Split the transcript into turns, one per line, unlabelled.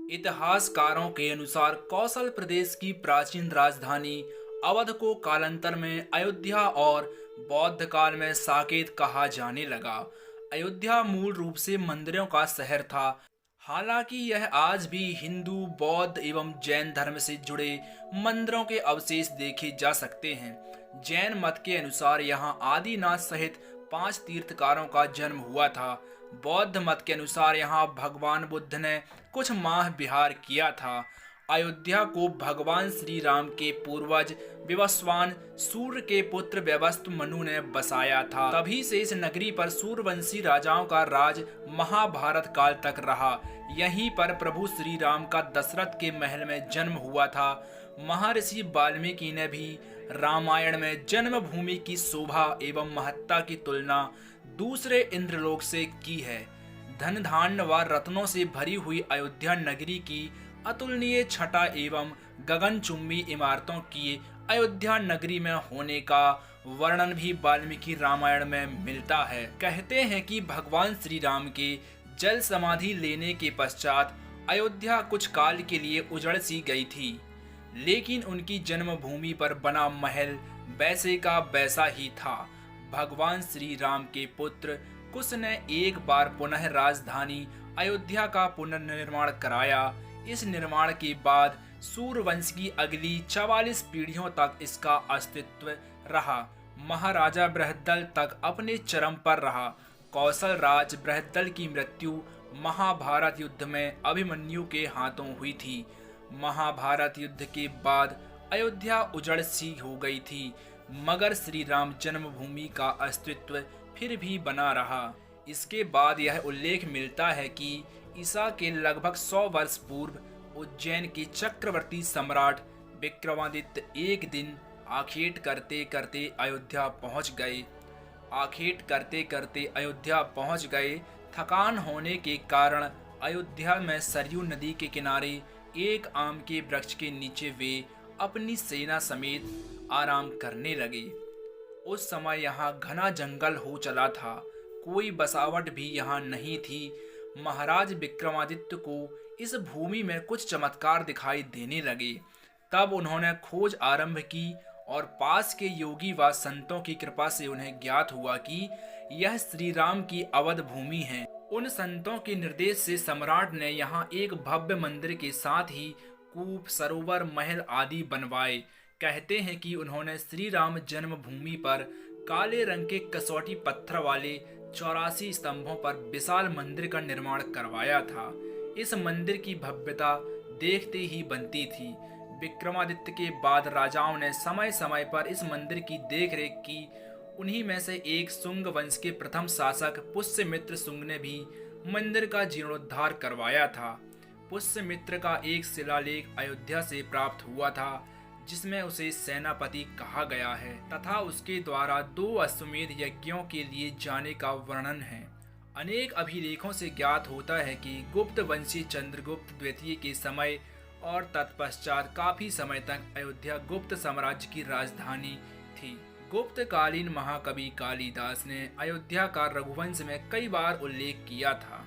इतिहासकारों के अनुसार कौशल प्रदेश की प्राचीन राजधानी अवध को कालांतर में अयोध्या और बौद्ध काल में साकेत कहा जाने लगा। अयोध्या मूल रूप से मंदिरों का शहर था। हालांकि यह आज भी हिंदू, बौद्ध एवं जैन धर्म से जुड़े मंदिरों के अवशेष देखे जा सकते हैं। जैन मत के अनुसार यहाँ आदिनाथ सहित 5 तीर्थकारों का जन्म हुआ था। बौद्ध मत के अनुसार यहाँ भगवान बुद्ध ने कुछ माह विहार किया था। अयोध्या को भगवान श्री राम के पूर्वज विवस्वान सूर्य के पुत्र व्यवस्त मनु ने बसाया था। तभी से इस नगरी पर सूर्यवंशी राजाओं का राज महाभारत काल तक रहा। यहीं पर प्रभु श्री राम का दशरथ के महल में जन्म हुआ था। महर्षि वाल्मीकि ने भी रामायण में जन्मभूमि की शोभा एवं महत्ता की तुलना दूसरे इंद्रलोक से की है। धन धान्य व रत्नों से भरी हुई अयोध्या नगरी की अतुलनीय छटा एवं गगनचुंबी इमारतों की अयोध्या नगरी में होने का वर्णन भी वाल्मीकि रामायण में मिलता है। कहते हैं कि भगवान श्री राम के जल समाधि लेने के पश्चात अयोध्या कुछ काल के लिए उजड़ सी गई थी, लेकिन उनकी जन्मभूमि पर बना महल वैसे का वैसा ही था। भगवान श्री राम के पुत्र कुश ने एक बार पुनः राजधानी अयोध्या का पुनर्निर्माण कराया। इस निर्माण के बाद सूर्यवंश की अगली 44 पीढ़ियों तक इसका अस्तित्व रहा। महाराजा बृहद्दल तक अपने चरम पर रहा। कौशल राज बृहद्दल की मृत्यु महाभारत युद्ध में अभिमन्यु के हाथों हुई थी। महाभारत युद्ध के बाद अयोध्या उजड़ सी हो गई थी, मगर श्री राम जन्मभूमि का अस्तित्व फिर भी बना रहा। इसके बाद यह उल्लेख मिलता है कि ईसा के लगभग 100 वर्ष पूर्व उज्जैन के चक्रवर्ती सम्राट विक्रमादित्य एक दिन आखेट करते करते अयोध्या पहुंच गए। थकान होने के कारण अयोध्या में सरयू नदी के किनारे एक आम के वृक्ष के नीचे वे अपनी सेना समेत आराम करने लगे। उस समय यहाँ घना जंगल हो चला था, कोई बसावट भी यहाँ नहीं थी। महाराज विक्रमादित्य को इस भूमि में कुछ चमत्कार दिखाई देने लगे। तब उन्होंने खोज आरंभ की और पास के योगी व संतों की कृपा से उन्हें ज्ञात हुआ कि यह श्री राम की अवध भूमि है। उन संतों के निर्देश से सम्राट ने यहाँ एक भव्य मंदिर के साथ ही कूप, सरोवर, महल आदि बनवाए। कहते हैं कि उन्होंने श्री राम जन्मभूमि पर काले रंग के कसौटी पत्थर वाले 84 स्तंभों पर विशाल मंदिर का निर्माण करवाया था। इस मंदिर की भव्यता देखते ही बनती थी। विक्रमादित्य के बाद राजाओं ने समय समय पर इस मंदिर की देखरेख की। उन्हीं में से एक शुंग वंश के प्रथम शासक पुष्यमित्र शुंग ने भी मंदिर का जीर्णोद्धार करवाया था। पुष्यमित्र का एक शिलालेख अयोध्या से प्राप्त हुआ था, जिसमें उसे सेनापति कहा गया है तथा उसके द्वारा 2 अश्वमेध यज्ञों के लिए जाने का वर्णन है। अनेक अभिलेखों से ज्ञात होता है कि गुप्त वंशी चंद्रगुप्त द्वितीय के समय और तत्पश्चात काफी समय तक अयोध्या गुप्त साम्राज्य की राजधानी थी। गुप्तकालीन महाकवि कालिदास ने अयोध्या का रघुवंश में कई बार उल्लेख किया था।